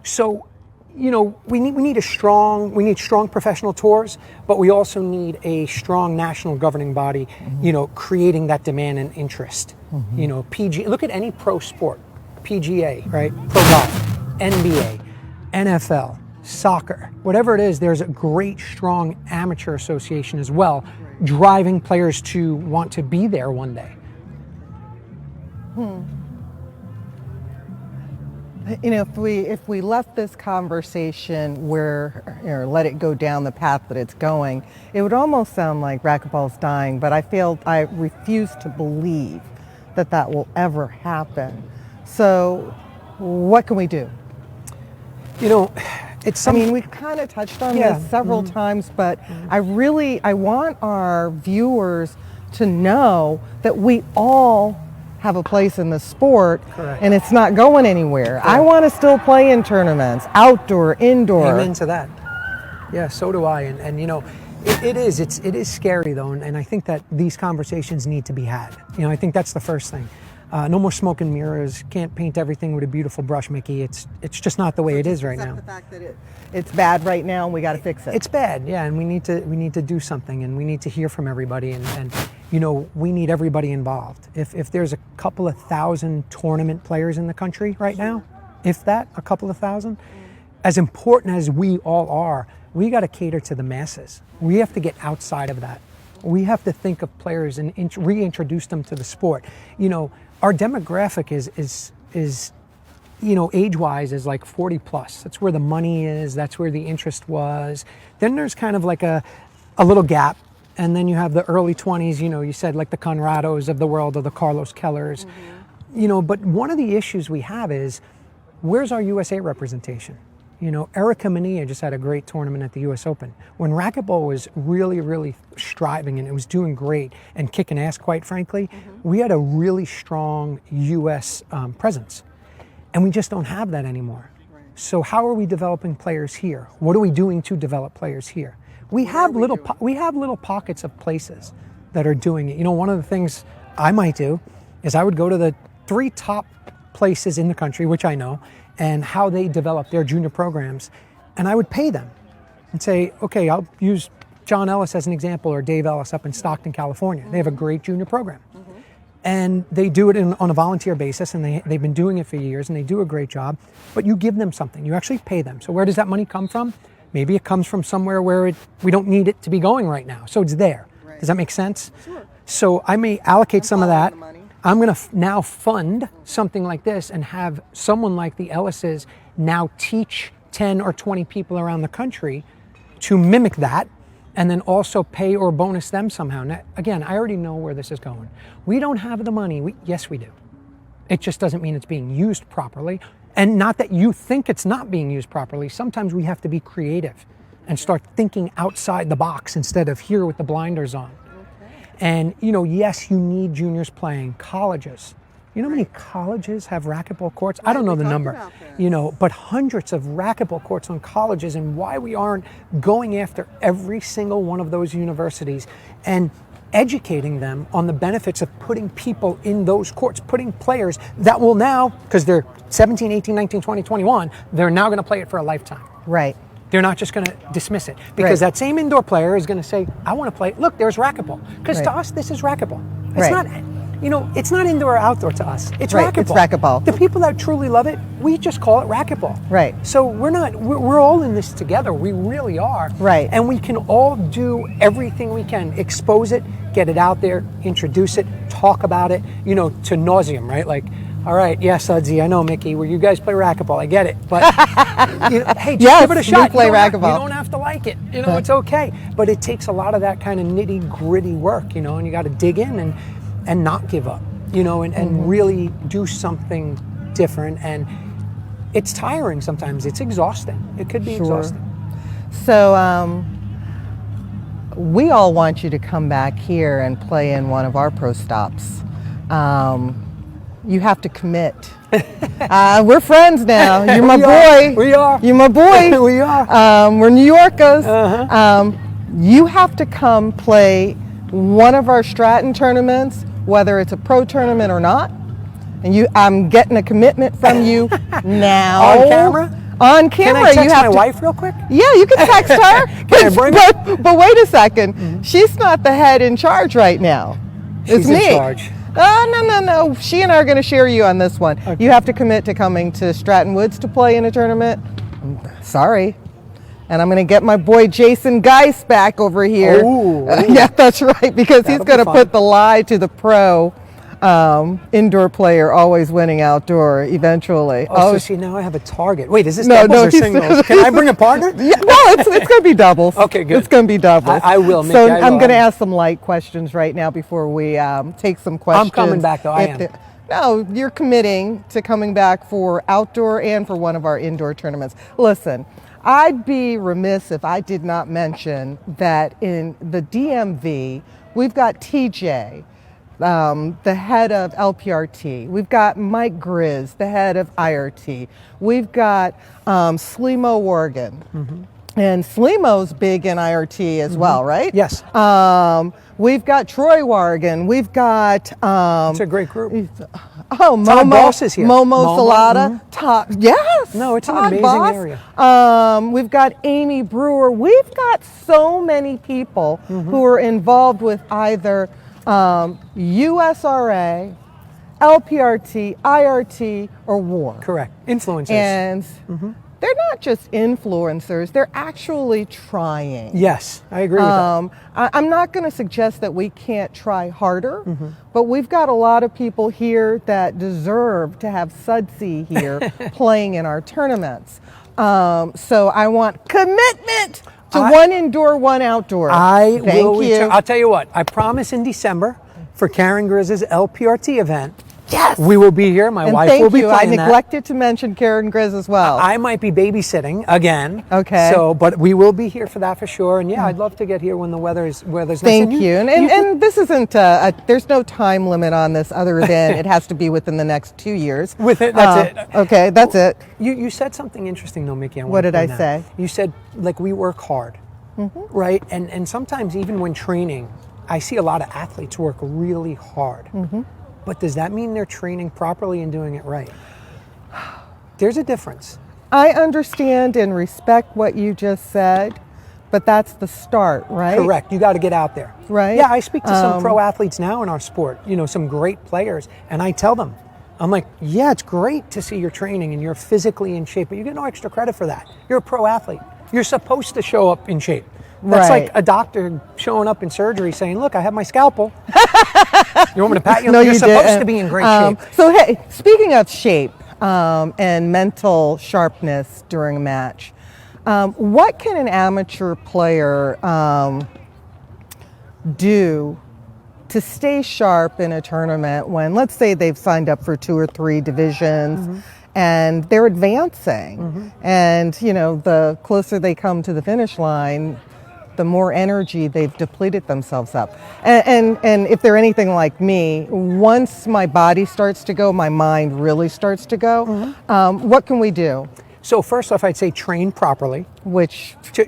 So, you know, we need strong professional tours, but we also need a strong national governing body. You know, creating that demand and interest. You know, look at any pro sport, PGA, right? Pro golf, NBA, NFL. Soccer, whatever it is, there's a great, strong amateur association as well, driving players to want to be there one day. You know, if we left this conversation where, or let it go down the path that it's going, it would almost sound like racquetball's dying, but I refuse to believe that will ever happen. So what can we do? You know, I mean, we've kind of touched on this several times, but I want our viewers to know that we all have a place in the sport. Correct. And it's not going anywhere. Correct. I want to still play in tournaments, outdoor, indoor. Amen to that. Yeah, so do I. And you know, it is scary though, and I think that these conversations need to be had. You know, I think that's the first thing. No more smoke and mirrors. Can't paint everything with a beautiful brush, Mickey. It's just not the way it is right now. The fact that it's bad right now, and we got to fix it. It's bad, yeah, and we need to do something, and we need to hear from everybody, and you know, we need everybody involved. If there's a couple of thousand tournament players in the country right now, if that, a couple of thousand, as important as we all are, we got to cater to the masses. We have to get outside of that. We have to think of players and reintroduce them to the sport. You know, our demographic is you know, age-wise is like 40 plus. That's where the money is. That's where the interest was. Then there's kind of like a little gap. And then you have the early 20s, you know, you said like the Conrados of the world or the Carlos Kellers. You know, but one of the issues we have is, where's our USA representation? You know, Erica Mania just had a great tournament at the US Open. When racquetball was really, really striving and it was doing great and kicking ass, quite frankly, we had a really strong US presence. And we just don't have that anymore. So how are we developing players here? What are we doing to develop players here? We have little pockets of places that are doing it. You know, one of the things I might do is I would go to the 3 top places in the country, which I know, and how they develop their junior programs, and I would pay them and say, okay, I'll use John Ellis as an example, or Dave Ellis up in Stockton, California. They have a great junior program. And they do it on a volunteer basis, and they've been doing it for years, and they do a great job, but you give them something. You actually pay them. So where does that money come from? Maybe it comes from somewhere where we don't need it to be going right now. So it's there. Right. Does that make sense? Sure. So I may allocate some of that. I'm going to now fund something like this and have someone like the Ellises now teach 10 or 20 people around the country to mimic that, and then also pay or bonus them somehow. Now, again, I already know where this is going. We don't have the money. Yes, we do. It just doesn't mean it's being used properly. And not that you think it's not being used properly. Sometimes we have to be creative and start thinking outside the box instead of here with the blinders on. And, you know, yes, you need juniors playing. Colleges. You know how many colleges have racquetball courts? I don't know the number, you know, but hundreds of racquetball courts on colleges, and why we aren't going after every single one of those universities and educating them on the benefits of putting people in those courts, putting players that will now, because they're 17, 18, 19, 20, 21, they're now going to play it for a lifetime. Right. They're not just going to dismiss it, because that same indoor player is going to say, I want to play, look, there's racquetball. Because to us, this is racquetball. It's not, you know, it's not indoor or outdoor to us. It's racquetball. It's racquetball. The people that truly love it, we just call it racquetball. Right. So we're all in this together. We really are. Right. And we can all do everything we can. Expose it, get it out there, introduce it, talk about it, you know, to nauseam, right? Like, all right, yeah, Sudsy, I know, Mickey, where you guys play racquetball, I get it. But, you know, hey, just give it a shot. Play racquetball. You don't have to like it. You know, it's okay. But it takes a lot of that kind of nitty-gritty work, you know, and you got to dig in and not give up, you know, and really do something different. And it's tiring sometimes. It's exhausting. It could be exhausting. So we all want you to come back here and play in one of our pro stops. You have to commit We're friends now. You're my We boy. We are. You're my boy. We are. We're New Yorkers. You have to come play one of our Stratton tournaments, whether it's a pro tournament or not. And I'm getting a commitment from you now. On camera? On camera. Can I text you have my wife real quick? Yeah, you can text her. Can I bring her? But wait a second. She's not the head in charge right now. It's She's me. in charge. Oh, no. She and I are going to share you on this one. Okay. You have to commit to coming to Stratton Woods to play in a tournament. Sorry. And I'm going to get my boy Jason Geis back over here. Ooh. Yeah, that's right, because he's going to fun. put the lie to the pro indoor player always winning outdoor eventually. So see, now I have a target. Wait, is this No, doubles no, or singles? Can I bring a partner? Yeah, no, it's going to be doubles. Okay, good. It's going to be doubles. I will, Mickey. So I will. I'm going to ask some light questions right now before we take some questions. I'm coming back, though. I am. No, you're committing to coming back for outdoor and for one of our indoor tournaments. Listen, I'd be remiss if I did not mention that in the DMV, we've got TJ, the head of LPRT. We've got Mike Grizz, the head of IRT. We've got Slimo Oregon. Mm-hmm. And Slimo's big in IRT as well, right? Yes. We've got Troy Wargan. We've got... it's a great group. Oh, Todd Boss is here. Momo Salata. Mm-hmm. Todd, yes. No, it's Todd an amazing Boss. area. We've got Amy Brewer. We've got so many people who are involved with either USRA, LPRT, IRT, or WAR. Correct. Influencers. And they're not just influencers, they're actually trying. Yes, I agree with that. I'm not going to suggest that we can't try harder, but we've got a lot of people here that deserve to have Sudsy here playing in our tournaments. So I want commitment to one indoor, one outdoor. Thank you. I'll tell you what, I promise in December for Karen Grizz's LPRT event, yes, we will be here. My wife will be playing I that. neglected to mention Karen Grizz as well. I might be babysitting again. Okay. So, but we will be here for that for sure. And yeah, I'd love to get here when the weather's nice. Thank you. And this isn't, there's no time limit on this other than it has to be within the next 2 years. That's it. Okay, that's it. You said something interesting though, Mickey. What did I say? You said, like, we work hard, right? And sometimes even when training, I see a lot of athletes work really hard. But does that mean they're training properly and doing it right? There's a difference. I understand and respect what you just said, but that's the start, right? Correct. You got to get out there. Right. Yeah, I speak to some pro athletes now in our sport, some great players, and I tell them, I'm like, yeah, it's great to see you're training and you're physically in shape, but you get no extra credit for that. You're a pro athlete. You're supposed to show up in shape. That's like a doctor showing up in surgery saying, look, I have my scalpel. You want me to pat you? No, You're you supposed didn't. to be in great shape. So, hey, speaking of shape and mental sharpness during a match, what can an amateur player do to stay sharp in a tournament when, let's say, they've signed up for 2 or 3 divisions and they're advancing, and the closer they come to the finish line, the more energy they've depleted themselves up. And if they're anything like me, once my body starts to go, my mind really starts to go. What can we do? So first off, I'd say train properly.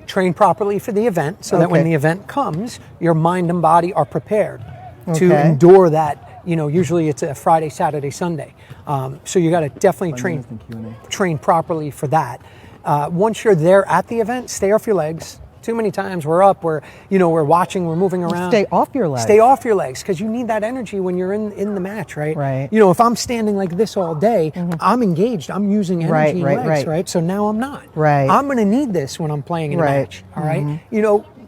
Train properly for the event so that when the event comes, your mind and body are prepared to endure that. Usually it's a Friday, Saturday, Sunday. So you got to definitely train properly for that. Once you're there at the event, stay off your legs. Too many times we're up, we're watching, we're moving around. Stay off your legs. Stay off your legs, because you need that energy when you're in the match, right? Right. If I'm standing like this all day, I'm engaged. I'm using energy legs, right? So now I'm not. Right. I'm going to need this when I'm playing in a match, all right?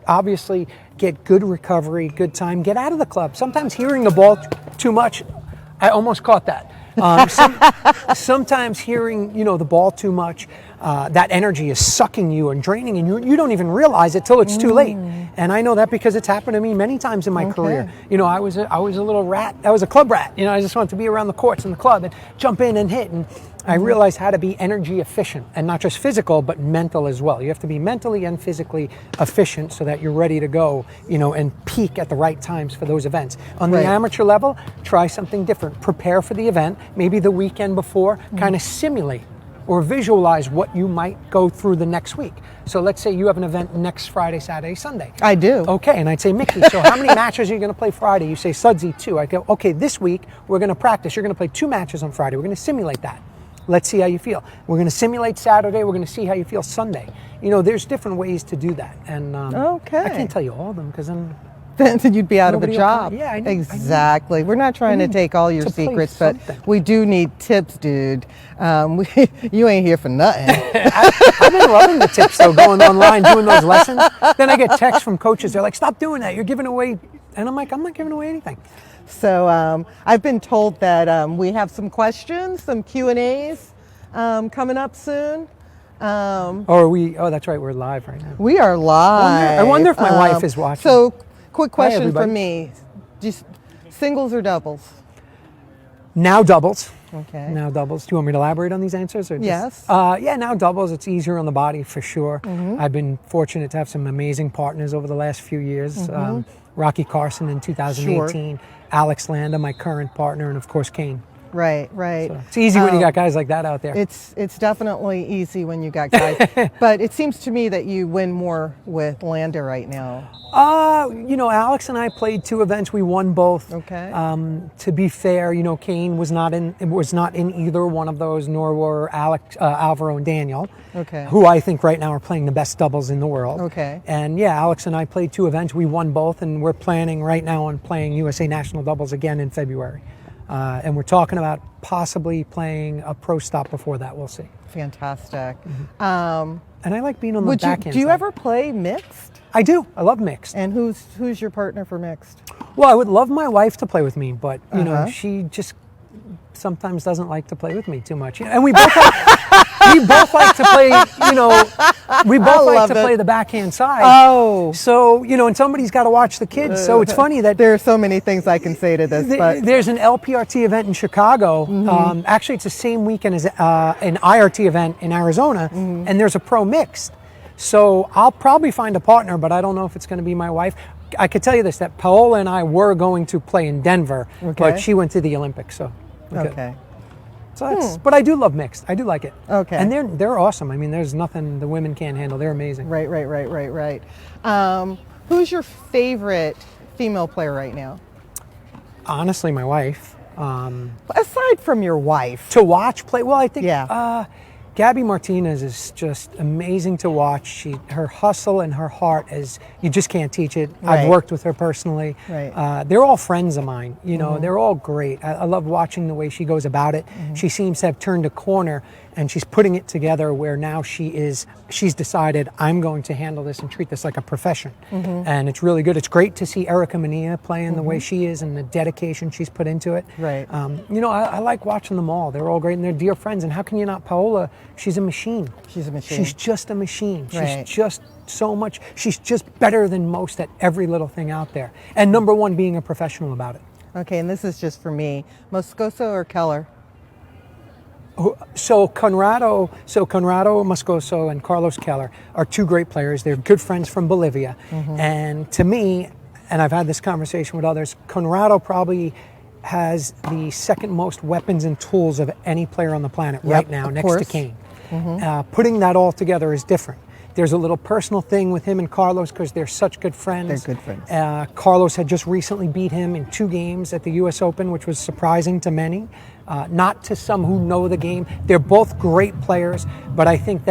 Obviously, get good recovery, good time. Get out of the club. Sometimes hearing the ball too much, I almost caught that. Sometimes hearing, the ball too much, that energy is sucking you and draining, and you don't even realize it till it's too late. And I know that because it's happened to me many times in my career. You know, I was a little rat. I was a club rat. You know, I just wanted to be around the courts in the club and jump in and hit. And I realized how to be energy efficient, and not just physical, but mental as well. You have to be mentally and physically efficient so that you're ready to go, you know, and peak at the right times for those events. On the amateur level, try something different. Prepare for the event, maybe the weekend before, kind of simulate or visualize what you might go through the next week. So let's say you have an event next Friday, Saturday, Sunday. I do. Okay, and I'd say, Mickey, so how many matches are you going to play Friday? You say, Sudsy, 2. I go, okay, this week we're going to practice. You're going to play 2 matches on Friday. We're going to simulate that. Let's see how you feel. We're going to simulate Saturday. We're going to see how you feel Sunday. You know, there's different ways to do that. And I can't tell you all of them because then you'd be out of a job. Yeah, I know. Exactly. We're not trying to take all your secrets, but we do need tips, dude. You ain't here for nothing. I've been loving the tips, though, going online, doing those lessons. Then I get texts from coaches. They're like, stop doing that. You're giving away. And I'm like, I'm not giving away anything. So I've been told that we have some questions, some Q&As coming up soon. Oh, that's right. We're live right now. We are live. I wonder if my wife is watching. So, quick question from me. Just singles or doubles? Now doubles. Okay. Now doubles. Do you want me to elaborate on these answers? Or yes. Yeah, now doubles. It's easier on the body for sure. I've been fortunate to have some amazing partners over the last few years. Rocky Carson in 2018, Alex Landa, my current partner, and of course Kane. Right. So it's easy when you got guys like that out there. It's definitely easy when you got guys. But it seems to me that you win more with Landa right now. You know, Alex and I played 2 events. We won both. Okay. To be fair, you know, Kane was not in either one of those, nor were Alvaro and Daniel. Okay. Who I think right now are playing the best doubles in the world. Okay. And yeah, Alex and I played 2 events. We won both, and we're planning right now on playing USA National Doubles again in February. And we're talking about possibly playing a pro stop before that. We'll see. Fantastic. And I like being on the backhand. Do you side. ever play mixed? I do. I love mixed. And who's your partner for mixed? Well, I would love my wife to play with me, but you know, she just sometimes doesn't like to play with me too much. And we both like to play. You know, we both like to play the backhand side. Oh, so you know, and somebody's got to watch the kids. So it's funny that there are so many things I can say to this. But there's an LPRT event in Chicago. Actually, it's the same weekend as an IRT event in Arizona, and there's a pro mixed. So I'll probably find a partner, but I don't know if it's going to be my wife. I could tell you this, that Paola and I were going to play in Denver, but she went to the Olympics, so. Okay. So that's, but I do love mixed. I do like it. Okay. And they're awesome. I mean, there's nothing the women can't handle. They're amazing. Right. Who's your favorite female player right now? Honestly, my wife. Aside from your wife. To watch play, well, I think Gabby Martinez is just amazing to watch. Her hustle and her heart you just can't teach it. Right. I've worked with her personally. Right. They're all friends of mine. You know, they're all great. I love watching the way she goes about it. She seems to have turned a corner, and she's putting it together where now she's decided, I'm going to handle this and treat this like a profession. And it's really good. It's great to see Erica Mania playing the way she is and the dedication she's put into it. Right. You know, I like watching them all. They're all great, and they're dear friends. And how can you not? Paola, she's a machine. She's a machine. She's just a machine. Right. She's just so much. She's just better than most at every little thing out there. And number one, being a professional about it. Okay, and this is just for me. Moscoso or Keller? So Conrado Moscoso and Carlos Keller are 2 great players. They're good friends from Bolivia. And to me, and I've had this conversation with others, Conrado probably has the second most weapons and tools of any player on the planet right now, next to Kane. Putting that all together is different. There's a little personal thing with him and Carlos because they're such good friends. They're good friends. Carlos had just recently beat him in 2 games at the U.S. Open, which was surprising to many, not to some who know the game. They're both great players, but I think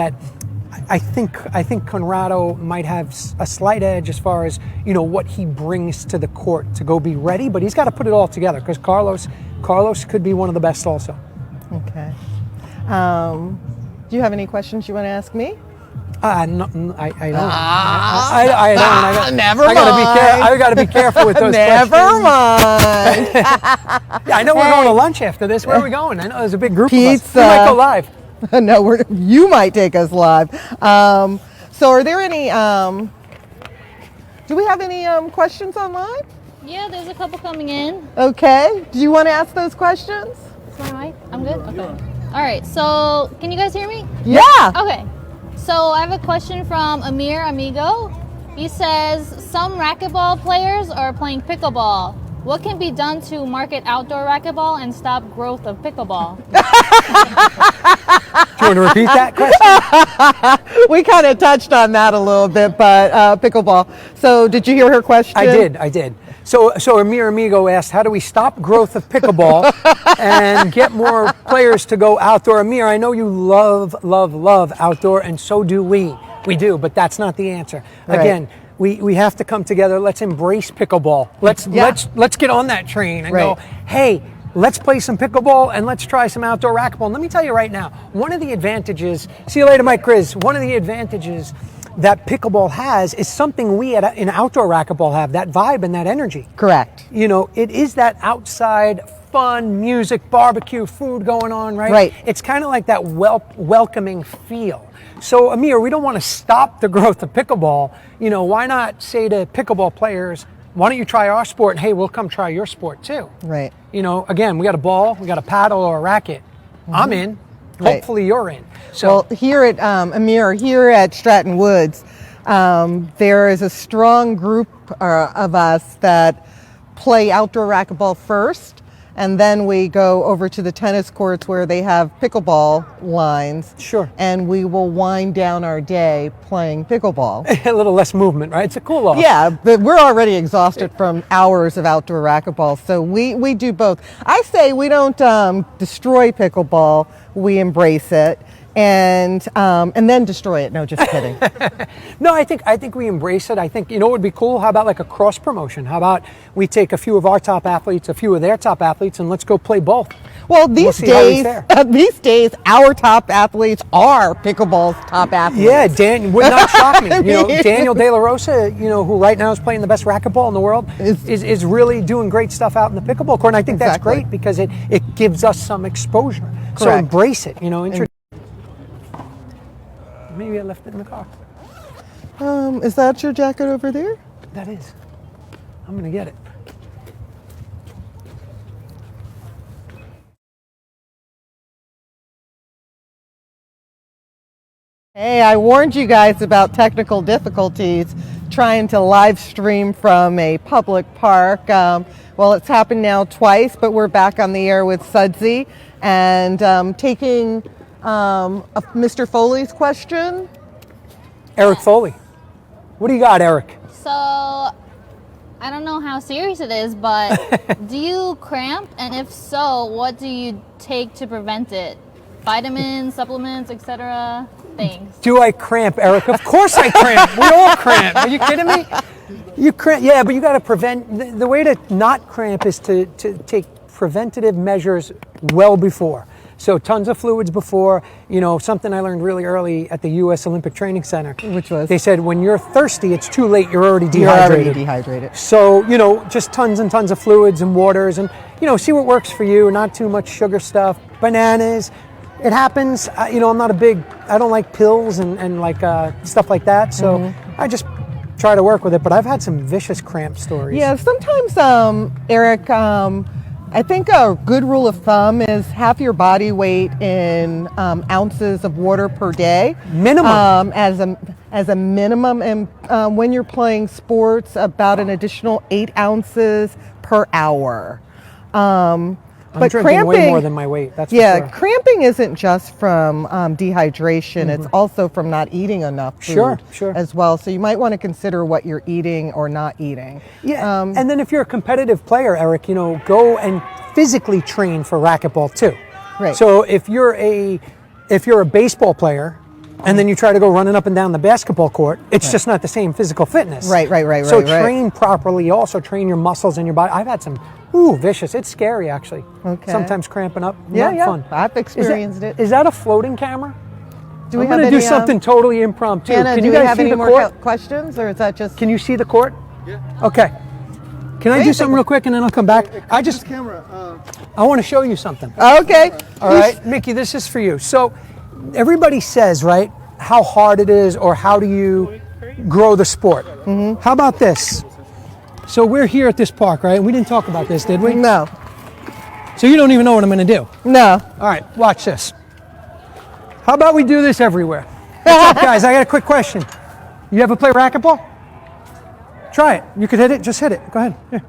Conrado might have a slight edge as far as, you know, what he brings to the court to go be ready, but he's got to put it all together because Carlos could be one of the best also. Okay. Do you have any questions you want to ask me? No, I don't. Never mind. I got to be careful with those questions. Never mind. Yeah, I know we're going to lunch after this. Where are we going? I know there's a big group Pizza. of us. We might go live. No, you might take us live. So are there any, do we have any questions online? Yeah, there's a couple coming in. Okay. Do you want to ask those questions? Is my mic? I'm good? Okay. All right, so can you guys hear me? Yeah. Okay. So I have a question from Amir Amigo. He says, some racquetball players are playing pickleball. What can be done to market outdoor racquetball and stop growth of pickleball? Do you want to repeat that question? We kind of touched on that a little bit, but pickleball. So did you hear her question? I did. So Amir Amigo asked, how do we stop growth of pickleball and get more players to go outdoor? Amir, I know you love outdoor, and so do we. We do, but that's not the answer. Right. Again, we have to come together. Let's embrace pickleball. Let's get on that train and go, hey, let's play some pickleball and let's try some outdoor racquetball. And let me tell you right now, one of the advantages, see you later, Mike Grizz, one of the advantages that pickleball has is something we in outdoor racquetball have, that vibe and that energy. Correct. You know, it is that outside fun, music, barbecue, food going on, right? Right. It's kind of like that welcoming feel. So Amir, we don't want to stop the growth of pickleball. You know, why not say to pickleball players, why don't you try our sport? And hey, we'll come try your sport too. Right. You know, again, we got a ball, we got a paddle or a racket. I'm in. Right. Hopefully you're in. So Well, here at Amir, here at Stratton Woods, there is a strong group of us that play outdoor racquetball first, and then we go over to the tennis courts where they have pickleball lines. Sure. And we will wind down our day playing pickleball. a little less movement, right? It's a cool off. Yeah, but we're already exhausted from hours of outdoor racquetball, so we do both. I say we don't destroy pickleball, we embrace it, and then destroy it. No, just kidding. No, I think we embrace it. I think, you know, it would be cool. How about like a cross promotion? How about we take a few of our top athletes, a few of their top athletes, and let's go play both. Well, these see how we fare. days, our top athletes are pickleball's top athletes. Yeah, Dan would not shock me. You know, Daniel De La Rosa, you know, who right now is playing the best racquetball in the world, is really doing great stuff out in the pickleball court. And I think that's Exactly. great because it gives us some exposure. So Correct. embrace it. You know, maybe I left it in the car. Is that your jacket over there? That is. I'm gonna get it. Hey, I warned you guys about technical difficulties trying to live stream from a public park. Well, it's happened now twice, but we're back on the air with Sudsy and taking Mr. Foley's question. Eric Foley. What do you got, Eric? So I don't know how serious it is, but do you cramp? And if so, what do you take to prevent it? Vitamins, supplements, etc. Things. Do I cramp, Eric? Of course I cramp. We all cramp. Are you kidding me? You cramp, yeah, but you got to prevent. The way to not cramp is to take preventative measures well before. So tons of fluids before. You know, something I learned really early at the U.S. Olympic Training Center. Which was? They said when you're thirsty, it's too late. You're already You're dehydrated. already dehydrated. So, you know, just tons and tons of fluids and waters and, you know, see what works for you. Not too much sugar stuff. Bananas. It happens. You know, I don't like pills and like stuff like that. So I just try to work with it. But I've had some vicious cramp stories. Yeah, sometimes, Eric, I think a good rule of thumb is half your body weight in ounces of water per day. Minimum. As a minimum. And when you're playing sports, about an additional 8 ounces per hour. I'm drinking way more than my weight. That's for sure. Cramping isn't just from dehydration. It's also from not eating enough food Sure. as well. So you might want to consider what you're eating or not eating. Yeah, and then if you're a competitive player, Eric, you know, go and physically train for racquetball too. Right. So if you're a baseball player, and then you try to go running up and down the basketball court, it's just not the same physical fitness. Right. So train properly. Also train your muscles and your body. I've had some vicious. It's scary actually. Okay. Sometimes cramping up. Yeah, Not fun. I've experienced it. Is that a floating camera? Do we I'm have going to any, do something totally impromptu. Hannah, Can do you we guys have see any the more court? questions, or is that just? Can you see the court? Yeah. Okay. Can I do something real quick and then I'll come back? I want to show you something. Okay. All right, Mickey, this is for you. So everybody says, right, how hard it is or how do you grow the sport. How about this? So we're here at this park, right? We didn't talk about this, did we? No. So you don't even know what I'm going to do. No. All right, watch this. How about we do this everywhere? What's up, guys? I got a quick question. You ever play racquetball? Try it. You could hit it. Just hit it. Go ahead. Here.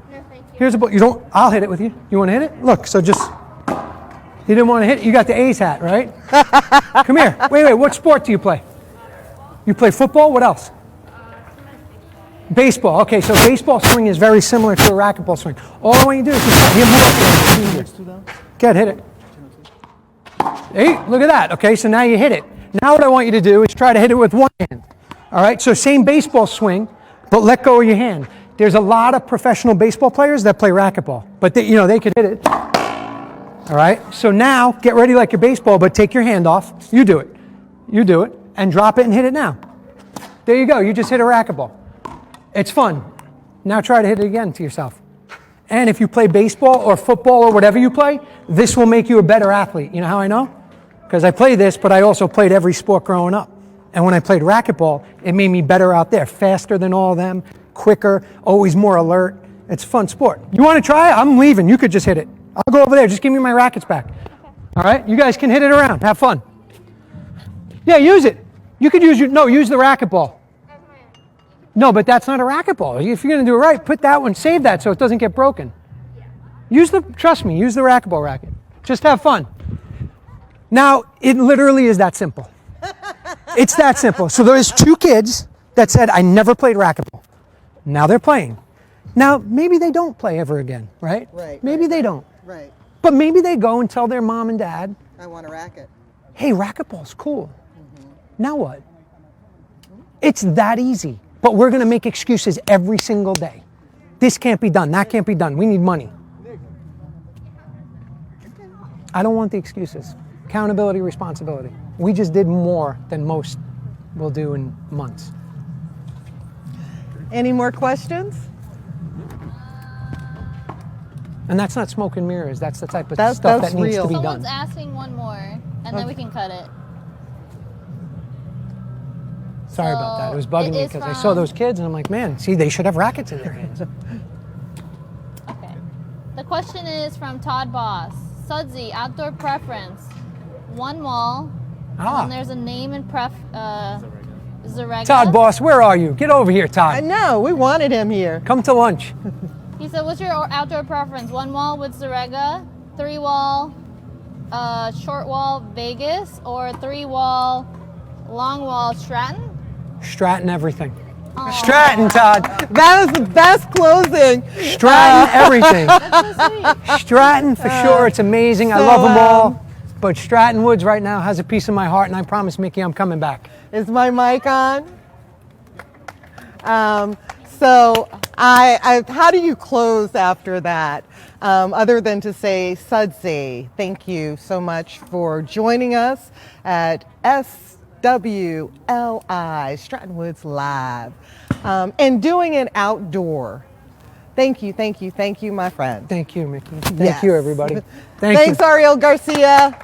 Here's a ball. You don't. I'll hit it with you. You want to hit it? Look. So just. You didn't want to hit it. You got the A's hat, right? Come here. Wait. What sport do you play? You play football. What else? Baseball. Okay. So baseball swing is very similar to a racquetball swing. All I want you to do is just move up there. Get hit it. Hey, look at that. Okay. So now you hit it. Now what I want you to do is try to hit it with one hand. All right. So same baseball swing, but let go of your hand. There's a lot of professional baseball players that play racquetball, but they could hit it. All right, so now get ready like your baseball, but take your hand off. You do it, and drop it and hit it now. There you go, you just hit a racquetball. It's fun. Now try to hit it again to yourself. And if you play baseball or football or whatever you play, this will make you a better athlete. You know how I know? Because I play this, but I also played every sport growing up. And when I played racquetball, it made me better out there, faster than all of them, quicker, always more alert. It's a fun sport. You want to try it? I'm leaving. You could just hit it. I'll go over there. Just give me my rackets back. Okay. All right? You guys can hit it around. Have fun. Yeah, use it. You could use use the racquetball. No, but that's not a racquetball. If you're going to do it right, put that one, save that so it doesn't get broken. Trust me, use the racquetball racket. Just have fun. Now, it literally is that simple. It's that simple. So there's 2 kids that said, I never played racquetball. Now they're playing. Now, maybe they don't play ever again, right? Right. Maybe they don't. Right. But maybe they go and tell their mom and dad, I want a racket. hey, racquetball's cool. Now what? It's that easy. But we're going to make excuses every single day. This can't be done. That can't be done. We need money. I don't want the excuses. Accountability, responsibility. We just did more than most will do in months. Any more questions? And that's not smoke and mirrors. That's the type of That's stuff that needs real. to be Someone's done. asking one more, and then we can cut it. Sorry about that. It was bugging it me is because I from- saw those kids and I'm like, man, see, they should have rackets in their hands. Okay. The question is from Todd Boss. Sudsy, outdoor preference. One wall. And there's a name and Zarega. Todd Boss, where are you? Get over here, I Todd. know, we wanted him here. Come to lunch. He said, what's your outdoor preference? One wall with Zarega, 3 wall, short wall Vegas, or 3 wall, long wall Stratton? Stratton everything. Stratton, Todd. That was the best closing. Stratton everything. That's so sweet. Stratton for sure. It's amazing. I love them all. But Stratton Woods right now has a piece of my heart, and I promise Mickey I'm coming back. Is my mic on? So how do you close after that? Other than to say, Sudsy, thank you so much for joining us at SWLI, Stratton Woods Live, and doing it outdoor. Thank you, my friend. Thank you, Mickey. Thank you, everybody. Thanks, Ariel Garcia.